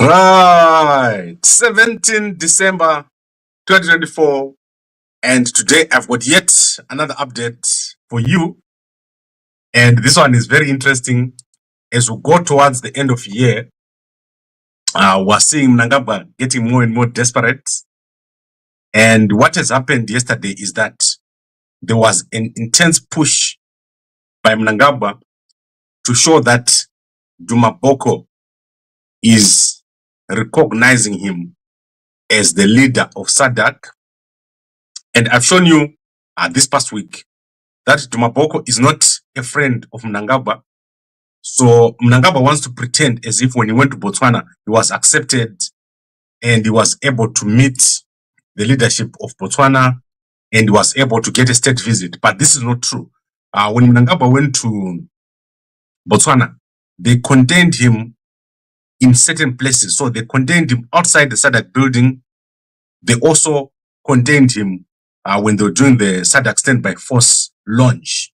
Right, 17 December 2024, and today I've got yet another update for you, and this one is very interesting. As we go towards the end of the year, we're seeing Mnangagwa getting more and more desperate, and what has happened yesterday is that there was an intense push by Mnangagwa to show that Duma Boko is recognizing him as the leader of SADC. And I've shown you this past week that Duma Boko is not a friend of Mnangagwa. So Mnangagwa wants to pretend as if when he went to Botswana, he was accepted and he was able to meet the leadership of Botswana and he was able to get a state visit. But this is not true. When Mnangagwa went to Botswana, they contained him in certain places. So they contained him outside the SADC building. They also contained him when they were doing the SADC stand-by force launch.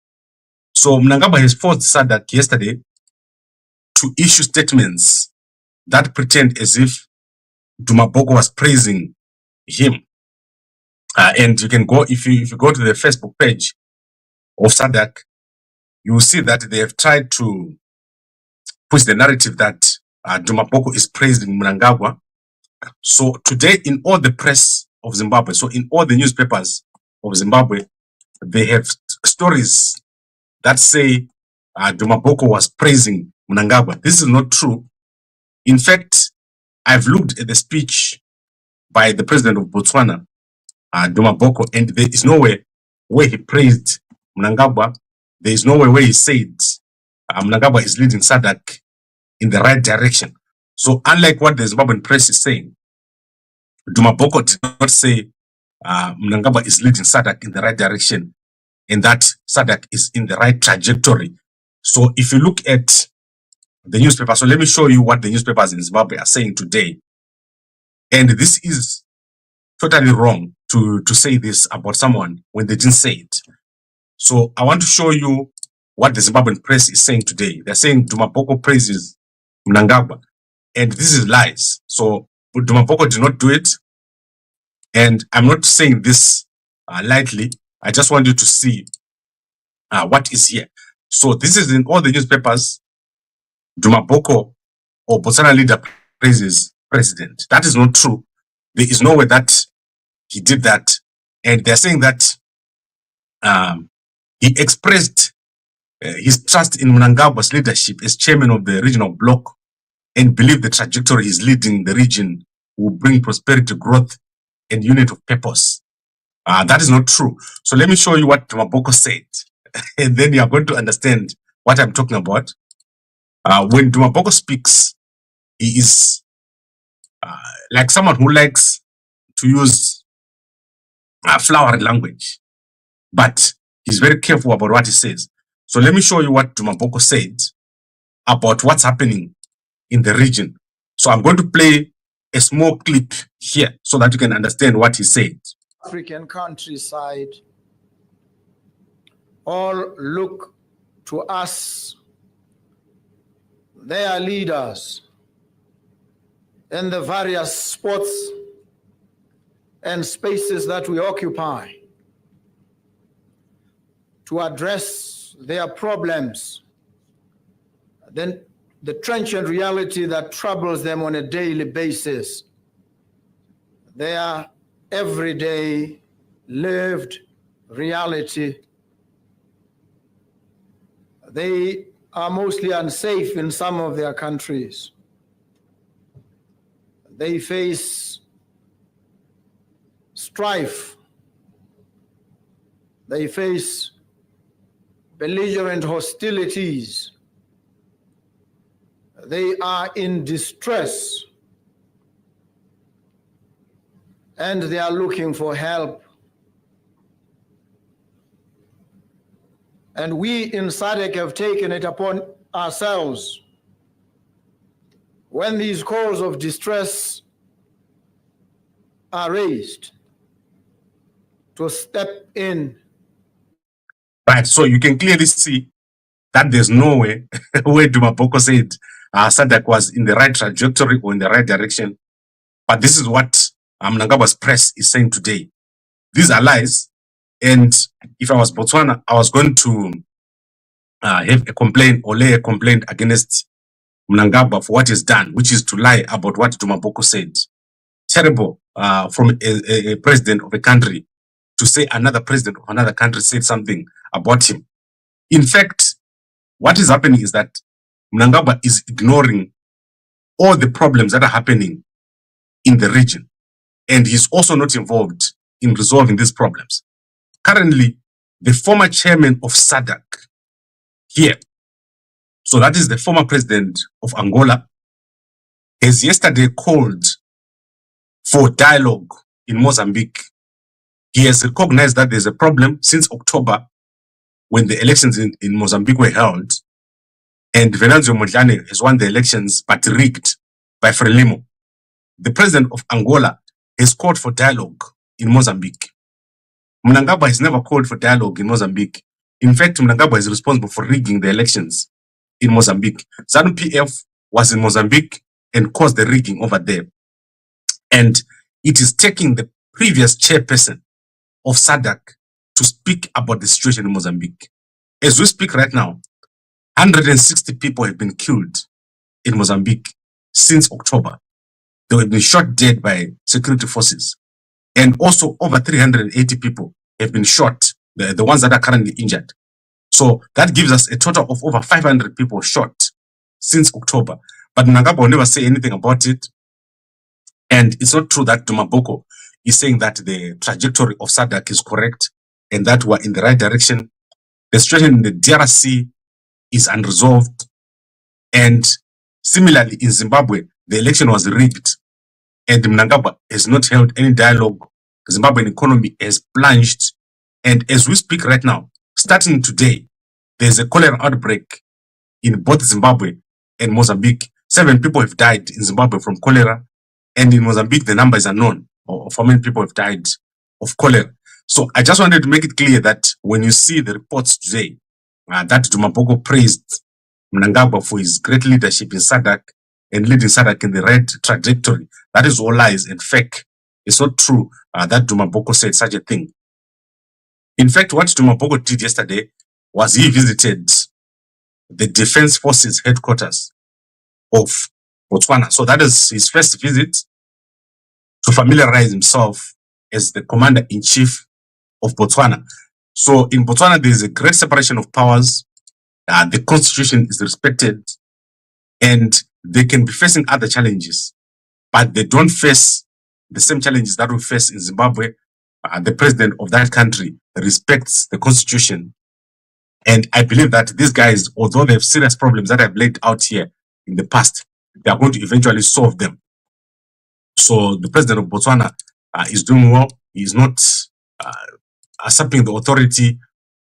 So Mnangagwa has forced SADC yesterday to issue statements that pretend as if Duma Boko was praising him. And you can go, if you go to the Facebook page of SADC, you will see that they have tried to push the narrative that Duma Boko is praising Mnangagwa. So today, in all the press of Zimbabwe, so in all the newspapers of Zimbabwe, they have stories that say Duma Boko was praising Mnangagwa. This is not true. In fact, I've looked at the speech by the president of Botswana, Duma Boko, and there is nowhere where he praised Mnangagwa. There is nowhere where he said Mnangagwa is leading SADC in the right direction. So unlike what the Zimbabwean press is saying, Duma Boko did not say Mnangagwa is leading SADC in the right direction and that SADC is in the right trajectory. So if you look at the newspaper, so let me show you what the newspapers in Zimbabwe are saying today. And this is totally wrong to say this about someone when they didn't say it. So I want to show you what the Zimbabwean press is saying today. They're saying Duma Boko praises Mnangagwa, and this is lies. So Duma Boko did not do it, and I'm not saying this lightly. I just want you to see what is here. So this is in all the newspapers. Duma Boko or Botswana leader praises president. That is not true. There is no way that he did that, and they're saying that he expressed his trust in Mnangagwa's leadership as chairman of the regional bloc and believe the trajectory he's leading the region will bring prosperity, growth, and unity of purpose. That is not true. So let me show you what Duma Boko said, and then you are going to understand what I'm talking about. When Duma Boko speaks, he is like someone who likes to use flowery language, but he's very careful about what he says. So let me show you what Duma Boko said about what's happening in the region. So I'm going to play a small clip here so that you can understand what he said. African countryside all look to us, their leaders, in the various spots and spaces that we occupy to address their problems, then the trenchant reality that troubles them on a daily basis, their everyday lived reality. They are mostly unsafe in some of their countries. They face strife. They face belligerent hostilities. They are in distress, and they are looking for help. And we in SADC have taken it upon ourselves, when these calls of distress are raised, to step in. Right, so you can clearly see that there's no way where Duma Boko said SADC was in the right trajectory or in the right direction. But this is what Mnangagwa's press is saying today. These are lies. And if I was Botswana, I was going to have a complaint or lay a complaint against Mnangagwa for what he's done, which is to lie about what Duma Boko said. Terrible from a president of a country to say another president of another country said something about him. In fact, what is happening is that Mnangagwa is ignoring all the problems that are happening in the region. And he's also not involved in resolving these problems. Currently, the former chairman of SADC here, so that is the former president of Angola, has yesterday called for dialogue in Mozambique. He has recognized that there's a problem since October when the elections in Mozambique were held, and Venancio Mondlane has won the elections but rigged by Frelimo. The president of Angola has called for dialogue in Mozambique. Mnangagwa has never called for dialogue in Mozambique. In fact, Mnangagwa is responsible for rigging the elections in Mozambique. ZANU-PF was in Mozambique and caused the rigging over there. And it is taking the previous chairperson of SADC to speak about the situation in Mozambique. As we speak right now, 160 people have been killed in Mozambique since October. They have been shot dead by security forces. And also over 380 people have been shot, the ones that are currently injured. So that gives us a total of over 500 people shot since October. But Mnangagwa will never say anything about it. And it's not true that Duma Boko is saying that the trajectory of SADC is correct and that we're in the right direction. The situation in the DRC is unresolved. And similarly, in Zimbabwe, the election was rigged and Mnangagwa has not held any dialogue. The Zimbabwean economy has plunged. And as we speak right now, starting today, there's a cholera outbreak in both Zimbabwe and Mozambique. 7 people have died in Zimbabwe from cholera. And in Mozambique, the number is unknown of how many people have died of cholera. So I just wanted to make it clear that when you see the reports today, that Duma Boko praised Mnangagwa for his great leadership in SADC and leading SADC in the right trajectory, that is all lies and fake. It's not true that Duma Boko said such a thing. In fact, what Duma Boko did yesterday was he visited the Defense Forces headquarters of Botswana. So that is his first visit to familiarize himself as the commander-in-chief of Botswana. So in Botswana, there is a great separation of powers. The constitution is respected and they can be facing other challenges, but they don't face the same challenges that we face in Zimbabwe. The president of that country respects the constitution. And I believe that these guys, although they have serious problems that I've laid out here in the past, they are going to eventually solve them. So the president of Botswana is doing well. He's not usurping the authority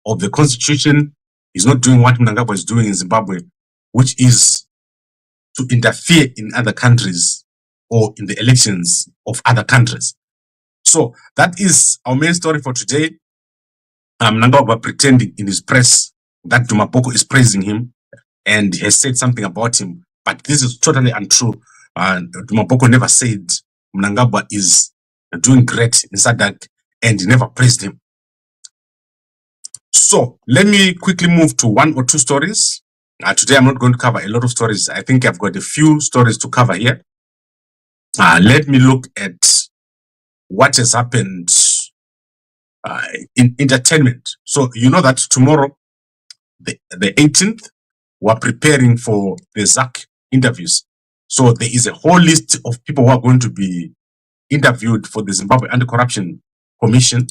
of the constitution. He's not doing what Mnangagwa is doing in Zimbabwe, which is to interfere in other countries or in the elections of other countries. So that is our main story for today. Mnangagwa pretending in his press that Duma Boko is praising him and has said something about him, but this is totally untrue. Duma Boko never said Mnangagwa is doing great in SADC and he never praised him. So let me quickly move to 1 or 2 stories. Today I'm not going to cover a lot of stories. I think I've got a few stories to cover here. Let me look at what has happened in entertainment. So you know that tomorrow, the 18th, we're preparing for the ZACC interviews. So there is a whole list of people who are going to be interviewed for the Zimbabwe Anti-Corruption Commission.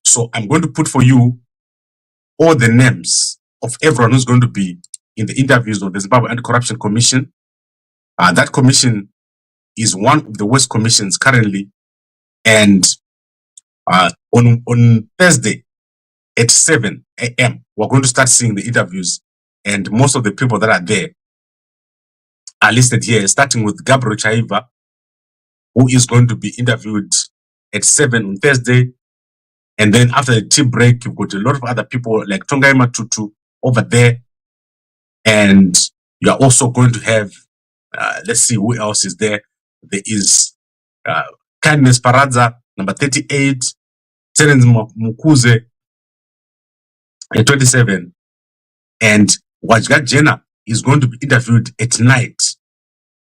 So I'm going to put for you all the names of everyone who's going to be in the interviews of the Zimbabwe Anti-Corruption Commission. That commission is one of the worst commissions currently. And on Thursday at 7 a.m., we're going to start seeing the interviews. And most of the people that are there are listed here, starting with Gabriel Chaiva, who is going to be interviewed at 7 on Thursday. And then after the tea break, you've got a lot of other people like Tongai Matutu over there. And You are also going to have, let's see who else is there. There is Kindness Paradza, number 38, Terence Mukuze, at 27, and Wajgat Jena is going to be interviewed at night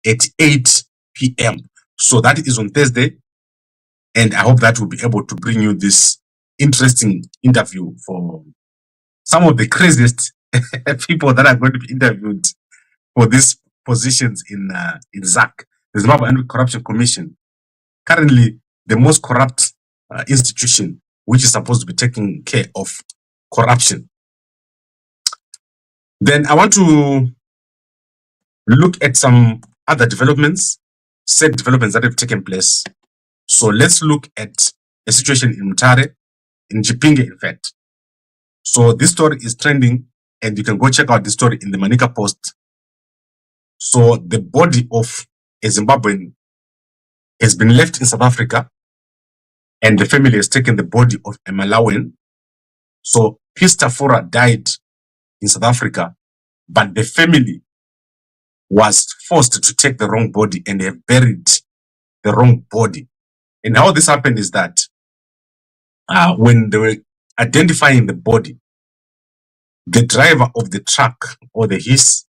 at 8 p.m. So that is on Thursday, and I hope that will be able to bring you this interesting interview for some of the craziest people that are going to be interviewed for these positions in ZACC, the Zimbabwe Anti-Corruption Commission, currently the most corrupt institution which is supposed to be taking care of corruption. Then I want to look at some other developments, sad developments that have taken place. So let's look at a situation in Mutare, in Chipinge, in fact. So this story is trending, and you can go check out the story in the Manica Post. So the body of a Zimbabwean has been left in South Africa, and the family has taken the body of a Malawian. So Christopher died in South Africa, but the family was forced to take the wrong body and they have buried the wrong body. And how this happened is that when they were identifying the body, the driver of the truck or the his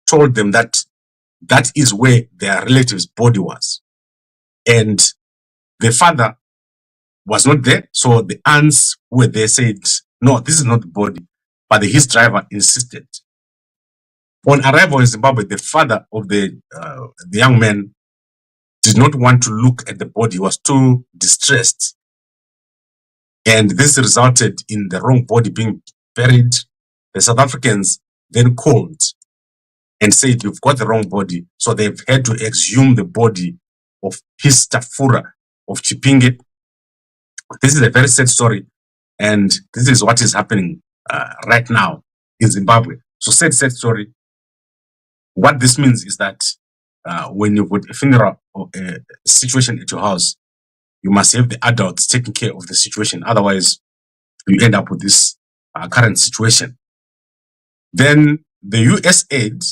told them that that is where their relative's body was. And the father was not there. So the aunts who were there said, no, this is not the body. But his driver insisted. On arrival in Zimbabwe, the father of the young man did not want to look at the body. He was too distressed. And this resulted in the wrong body being buried. The South Africans then called and said, you've got the wrong body. So they've had to exhume the body of Christopher of Chipinge. This is a very sad story. And this is what is happening right now in Zimbabwe. So sad story. What this means is that when you've got a funeral or a situation at your house, you must have the adults taking care of the situation. Otherwise, you end up with this current situation. Then the USAID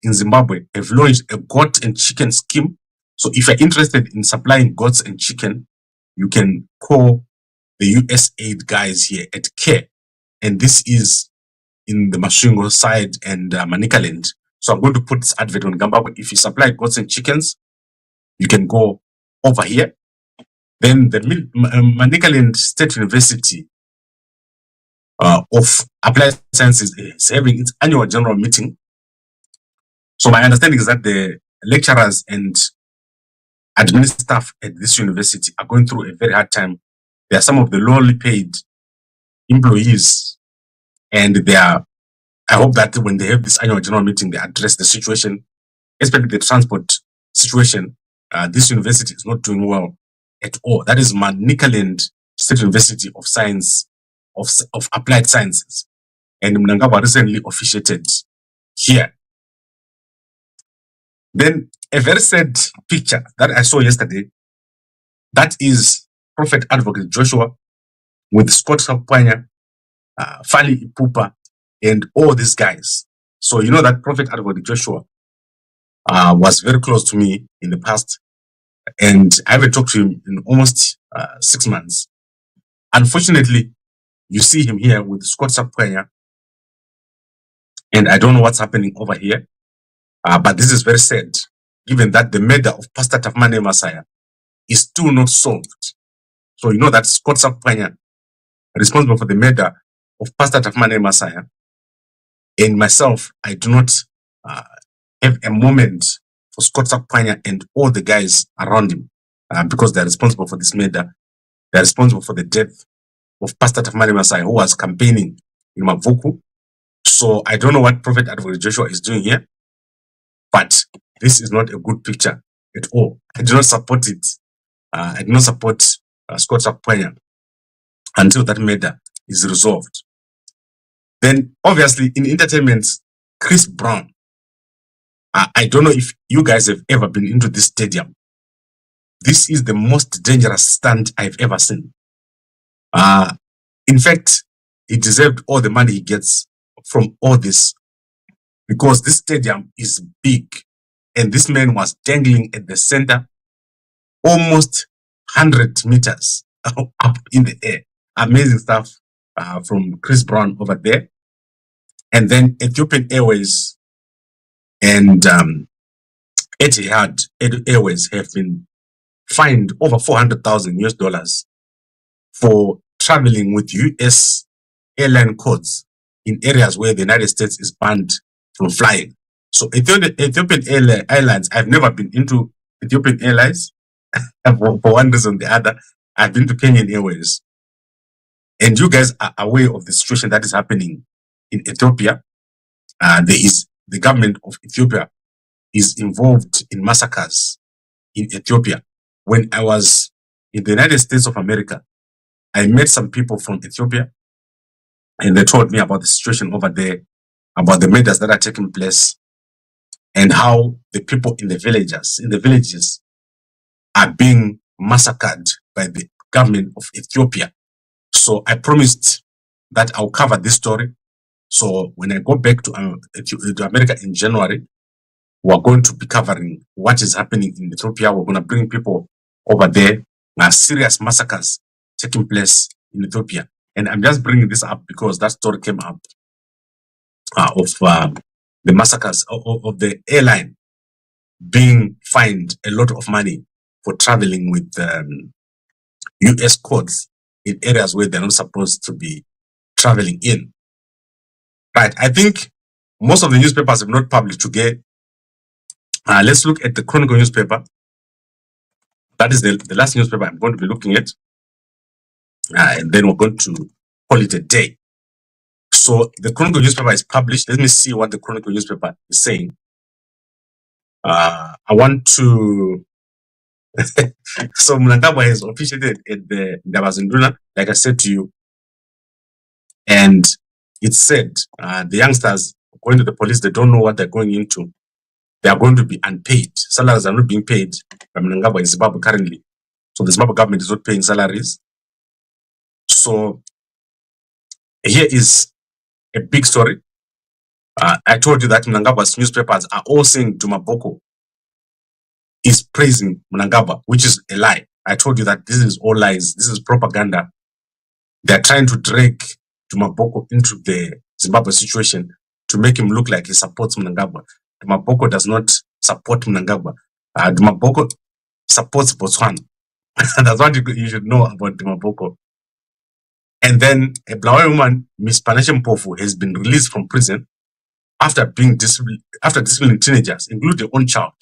in Zimbabwe have launched a goat and chicken scheme. So if you're interested in supplying goats and chicken, you can call the USAID guys here at CARE. And this is in the Masvingo side and Manicaland. So I'm going to put this advert on Gamba. If you supply goats and chickens, you can go over here. Then the Manicaland State University of Applied Sciences is having its annual general meeting. So my understanding is that the lecturers and admin staff at this university are going through a very hard time. They are some of the lowly paid employees, and they are, I hope that when they have this annual general meeting, they address the situation, especially the transport situation. This university is not doing well at all. That is Manicaland State University of Science, of Applied Sciences. And Mnangagwa recently officiated here. Then a very sad picture that I saw yesterday, that is Prophet Advocate Joshua with Scott Sapwanya, Fali Ipupa, and all these guys. So you know that Prophet Advocate Joshua was very close to me in the past, and I haven't talked to him in almost 6 months. Unfortunately, you see him here with Scott Sapwanya, and I don't know what's happening over here, but this is very sad, given that the murder of Pastor Tafmane Masaya is still not solved. So you know that Scott Sapwanya, responsible for the murder of Pastor Tafmane Masaya, and myself, I do not have a moment for Scott Sapwanya and all the guys around him, because they're responsible for this murder. They're responsible for the death of Pastor Tafmane Masaya, who was campaigning in Mavuku. So I don't know what Prophet Advocate Joshua is doing here, but this is not a good picture at all. I do not support it. I do not support Scott Sapwanya until that matter is resolved. Then, obviously, in entertainment, Chris Brown. I don't know if you guys have ever been into this stadium. This is the most dangerous stunt I've ever seen. In fact, he deserved all the money he gets from all this, because this stadium is big, and this man was dangling at the center, almost 100 meters up in the air. Amazing stuff from Chris Brown over there. And then Ethiopian Airways and Etihad Airways have been fined over $400,000 for traveling with US airline codes in areas where the United States is banned from flying. So Ethiopian Airlines, I've never been into Ethiopian Airlines for one reason or the other. I've been to Kenyan Airways. And you guys are aware of the situation that is happening in Ethiopia. The government of Ethiopia is involved in massacres in Ethiopia. When I was in the United States of America, I met some people from Ethiopia, and they told me about the situation over there, about the murders that are taking place, and how the people in the villages are being massacred by the government of Ethiopia. So I promised that I'll cover this story. So when I go back to America in January, we're going to be covering what is happening in Ethiopia. We're going to bring people over there. Serious massacres taking place in Ethiopia. And I'm just bringing this up because that story came up of the massacres of the airline being fined a lot of money for traveling with US codes in areas where they're not supposed to be traveling in. Right. I think most of the newspapers have not published today. Let's look at the Chronicle newspaper. That is the last newspaper I'm going to be looking at. And then we're going to call it a day. So the Chronicle newspaper is published. Let me see what the Chronicle newspaper is saying. I want to... So Mnangagwa has officiated at the Ndabazinduna, like I said to you. And it said the youngsters going to the police, they don't know what they're going into. They are going to be unpaid. Salaries are not being paid by Mnangagwa in Zimbabwe currently. So the Zimbabwe government is not paying salaries. So here is a big story. I told you that Mnangagwa's newspapers are all saying Duma Boko is praising Mnangagwa, which is a lie. I told you that this is all lies. This is propaganda. They're trying to drag Duma Boko into the Zimbabwe situation to make him look like he supports Mnangagwa. Duma Boko does not support Mnangagwa. Duma Boko supports Botswana. That's what you should know about Duma Boko. And then a Blawe woman, Miss Panashe Mpofu, has been released from prison after disciplining teenagers, including their own child,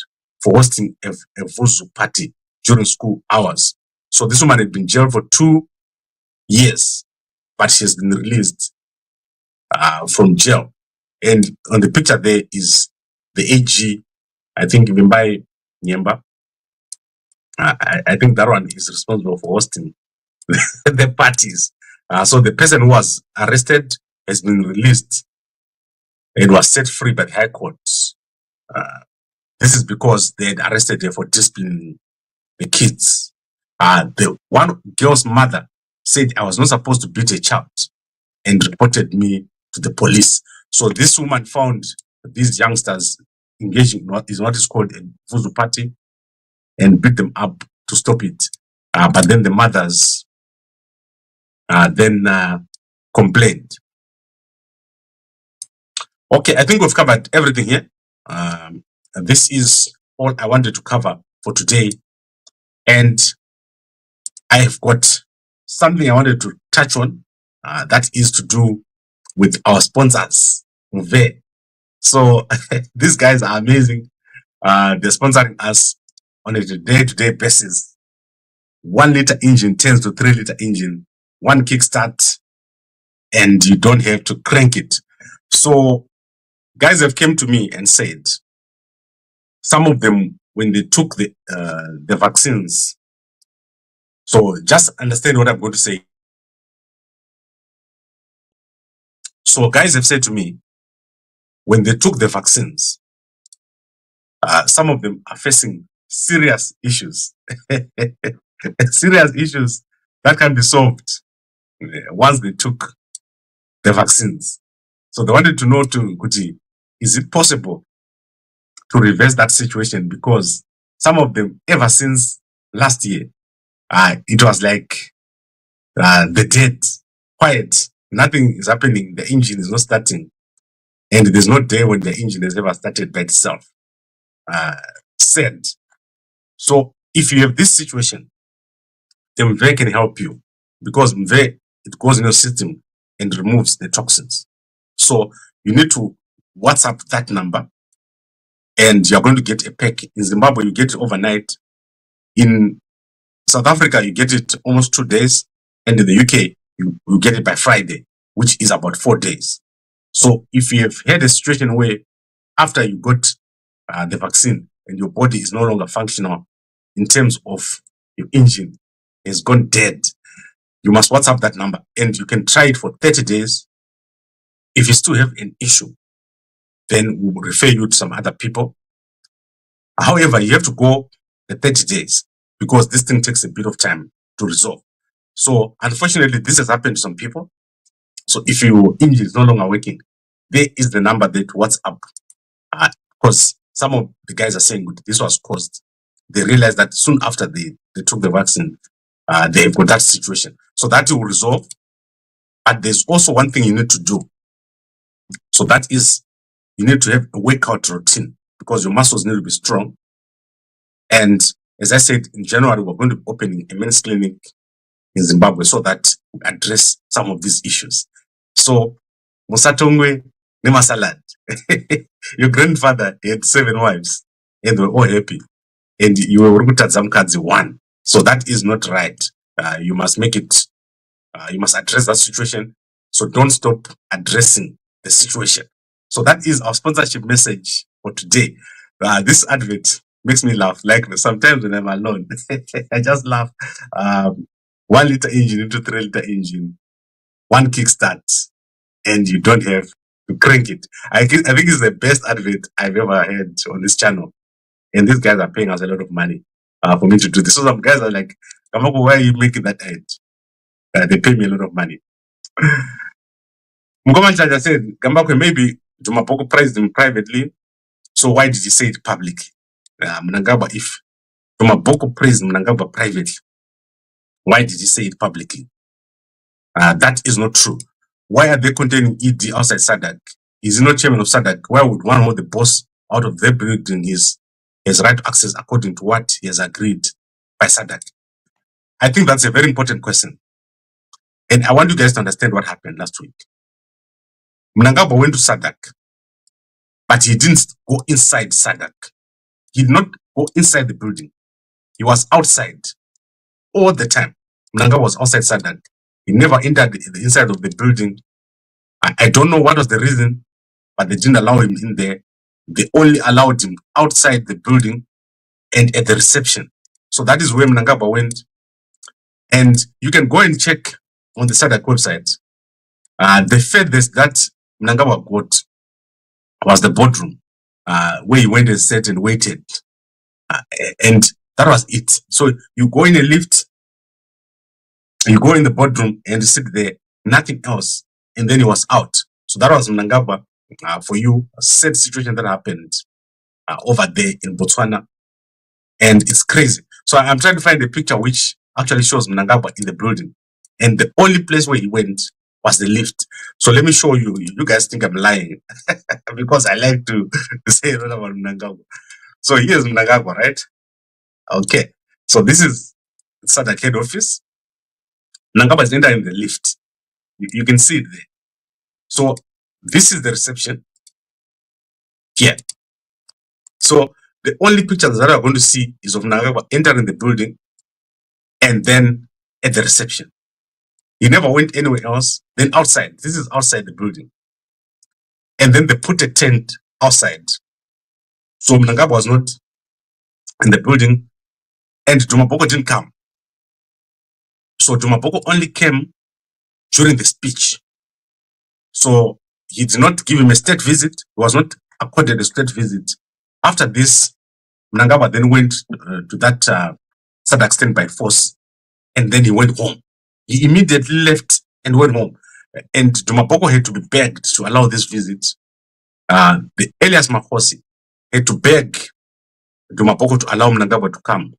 for hosting a Vuzu party during school hours. So this woman had been jailed for 2 years, but she has been released from jail. And on the picture there is the AG, I think Vimbai Nyemba. I think that one is responsible for hosting the parties. So the person who was arrested has been released and was set free by the High Court. This is because they had arrested her for disciplining the kids. The one girl's mother said I was not supposed to beat a child and reported me to the police. So this woman found these youngsters engaging in what is called a Vuzu party and beat them up to stop it. But then the mothers complained. Okay, I think we've covered everything here. This is all I wanted to cover for today. And I have got something I wanted to touch on that is to do with our sponsors. So these guys are amazing. They're sponsoring us on a day-to-day basis. 1 liter engine turns to 3 liter engine, 1 kickstart, and you don't have to crank it. So guys have come to me and said, some of them, when they took the vaccines, so just understand what I'm going to say. So guys have said to me, when they took the vaccines, some of them are facing serious issues. Serious issues that can be solved once they took the vaccines. So they wanted to know to Kuti, is it possible to reverse that situation? Because some of them, ever since last year, it was like the dead, quiet, nothing is happening, the engine is not starting, and there's no day when the engine has ever started by itself. Said. So if you have this situation, then Mve can help you, because Mve, it goes in your system and removes the toxins. So you need to WhatsApp that number, and you're going to get a pack. In Zimbabwe, you get it overnight. In South Africa, you get it almost 2 days, and in the UK, you get it by Friday, which is about 4 days. So if you have had a situation where after you got the vaccine and your body is no longer functional in terms of your engine has gone dead, you must WhatsApp that number, and you can try it for 30 days. If you still have an issue, then we will refer you to some other people. However, you have to go the 30 days because this thing takes a bit of time to resolve. So unfortunately, this has happened to some people. So if your engine is no longer working, there is the number that WhatsApp. Because some of the guys are saying this was caused. They realized that soon after they took the vaccine, they've got that situation. So that will resolve. But there's also one thing you need to do. So that is, you need to have a workout routine because your muscles need to be strong. And as I said, in January, we're going to be opening a men's clinic in Zimbabwe so that we address some of these issues. So, Musatongwe Nemasalad, your grandfather had 7 wives and they were all happy. And you were Rukutadzamkadzi 1. So that is not right. You must make it, you must address that situation. So don't stop addressing the situation. So that is our sponsorship message for today. This advert makes me laugh. Like sometimes when I'm alone, I just laugh. 1 liter engine into 3 liter engine, 1 kickstart, and you don't have to crank it. I think it's the best advert I've ever had on this channel. And these guys are paying us a lot of money for me to do this. So some guys are like, Kamako, why are you making that ad? They pay me a lot of money. Mgomanchaja said, Gambako, maybe Duma Boko praised him privately. So why did he say it publicly? Mnangagwa, if Duma Boko praised Mnangagwa privately, why did he say it publicly? That is not true. Why are they containing ED outside SADC? Is he not chairman of SADC? Why would one hold the boss out of their building his right to access according to what he has agreed by SADC? I think that's a very important question. And I want you guys to understand what happened last week. Mnangagwa went to SADC, but he didn't go inside SADC. He did not go inside the building. He was outside all the time. Mnangagwa was outside SADC. He never entered the inside of the building. I don't know what was the reason, but they didn't allow him in there. They only allowed him outside the building and at the reception. So that is where Mnangagwa went. And you can go and check on the SADC website. The furthest that Mnangagwa got was the boardroom, where he went and sat and waited. And that was it. So you go in a lift, you go in the boardroom and sit there, nothing else. And then he was out. So that was Mnangagwa, for you, a sad situation that happened over there in Botswana. And it's crazy. So I'm trying to find a picture which actually shows Mnangagwa in the building. And the only place where he went was the lift. So let me show you. You guys think I'm lying because I like to say a lot about Mnangagwa. So here's Mnangagwa, right? Okay. So this is SADC head office. Mnangagwa is entering the lift. You can see it there. So this is the reception here. So the only pictures that I'm going to see is of Mnangagwa entering the building and then at the reception. He never went anywhere else. Then outside. This is outside the building. And then they put a tent outside. So Mnangagwa was not in the building and Duma Boko didn't come. So Duma Boko only came during the speech. So he did not give him a state visit. He was not accorded a state visit. After this, Mnangagwa then went to that SADC standby force, and then he went home. He immediately left and went home. And Duma Boko had to be begged to allow this visit. The Elias Makhosi had to beg Duma Boko to allow Mnangagwa to come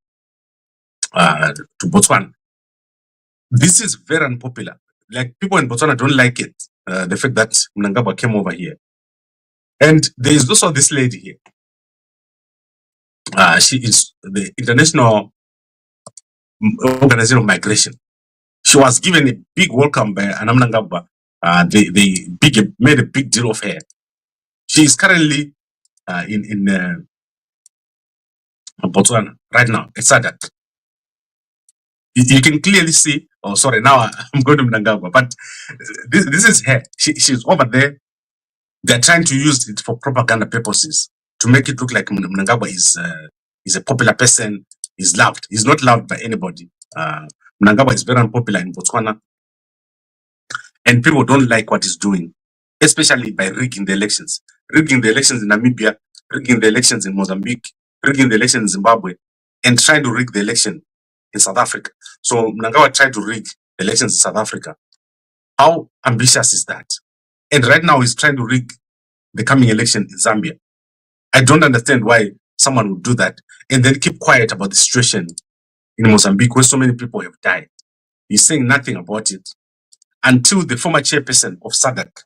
to Botswana. This is very unpopular. Like, people in Botswana don't like it, the fact that Mnangagwa came over here. And there is also this lady here. She is the International Organization of Migration. She was given a big welcome by Mnangagwa. They made a big deal of her. She is currently in Botswana right now. It's SADC. You can clearly see. Oh, sorry. Now I'm going to Mnangagwa, but this is her. She's over there. They're trying to use it for propaganda purposes to make it look like Mnangagwa is a popular person. He's loved. He's not loved by anybody. Mnangagwa is very unpopular in Botswana, and people don't like what he's doing, especially by rigging the elections. Rigging the elections in Namibia, rigging the elections in Mozambique, rigging the elections in Zimbabwe, and trying to rig the election in South Africa. So Mnangagwa tried to rig the elections in South Africa. How ambitious is that? And right now he's trying to rig the coming election in Zambia. I don't understand why someone would do that and then keep quiet about the situation in Mozambique where so many people have died. He's saying nothing about it until the former chairperson of SADC,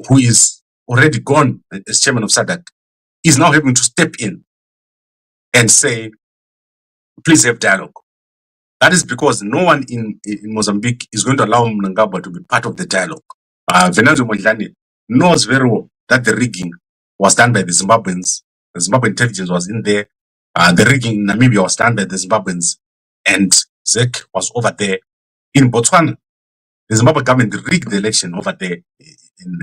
who is already gone as chairman of SADC, is now having to step in and say, please have dialogue. That is because no one in Mozambique is going to allow Mnangagwa to be part of the dialogue. Venancio Mondlane knows very well that the rigging was done by the Zimbabweans. The Zimbabwe intelligence was in there. The rigging in Namibia was done by the Zimbabweans. And ZACC was over there. In Botswana, the Zimbabwe government rigged the election over there.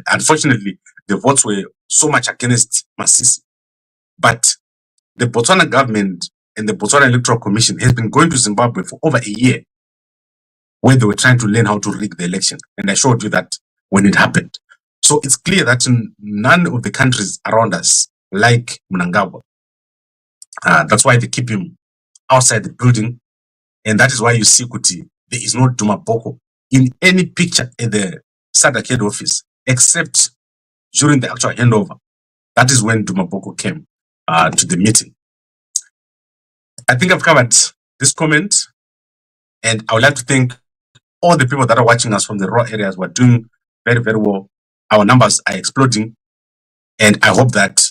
Unfortunately, the votes were so much against Masisi. But the Botswana government and the Botswana Electoral Commission has been going to Zimbabwe for over a year, where they were trying to learn how to rig the election. And I showed you that when it happened. So it's clear that none of the countries around us like Mnangagwa. That's why they keep him outside the building. And that is why you see Kuti, there is no Duma Boko in any picture at the SADC head office, except during the actual handover. That is when Duma Boko came to the meeting. I think I've covered this comment, and I would like to thank all the people that are watching us from the raw areas. We're doing very, very well. Our numbers are exploding, and I hope that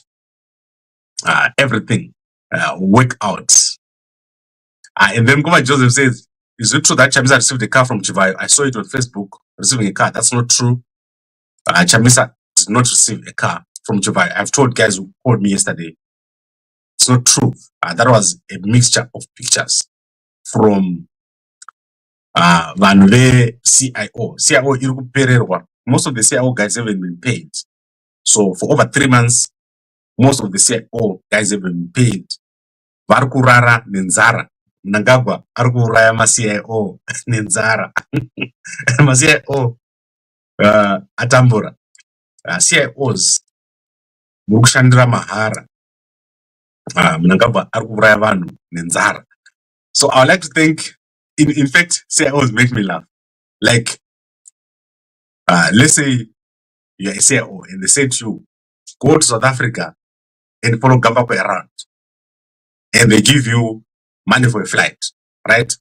everything will work out. And then Goma Joseph says, is it true that Chamisa received a car from Chivayo? I saw it on Facebook, receiving a car. That's not true. Chamisa did not receive a car from Chivayo. I've told guys who called me yesterday, it's not true. That was a mixture of pictures from Vanve CIO. CIO Iruku Pererwa. Most of the CIO guys haven't been paid. So for over 3 months, most of the CIO guys haven't been paid. Varkurara Nenzara. Mnangagwa Arkuraya ma CIO Nenzara. Ma CIO Atambura. CIOs Mukshandra Mahara. Mnangagwa Arkuraya Vanu Nenzara. So I would like to think, in fact, CIOs make me laugh. Like, let's say you're a CIO and they say to you, go to South Africa and follow Gambako around. And they give you money for a flight, right?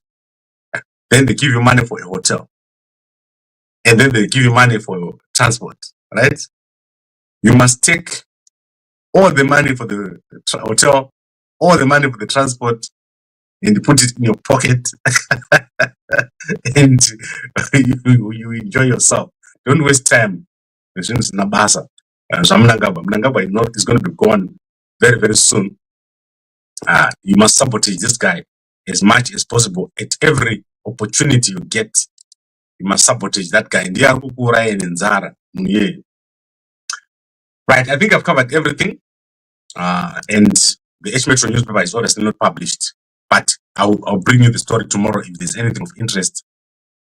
Then they give you money for a hotel. And then they give you money for transport, right? You must take all the money for the hotel, all the money for the transport, and put it in your pocket. And you enjoy yourself. Don't waste time. So Mnangagwa is going to be gone very, very soon. You must sabotage this guy as much as possible. At every opportunity you get, you must sabotage that guy. Right, I think I've covered everything. And the H Metro newspaper is obviously not published, but I'll bring you the story tomorrow if there's anything of interest.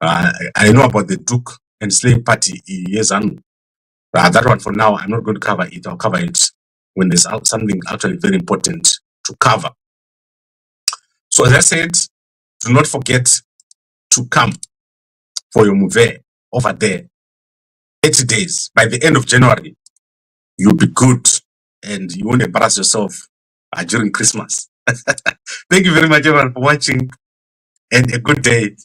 I know about the Duke and Slave Party. That one for now, I'm not going to cover it. I'll cover it when there's something actually very important to cover. So as I said, do not forget to come for your move over there. 80 days. By the end of January, you'll be good and you won't embarrass yourself during Christmas. Thank you very much, everyone, for watching, and a good day.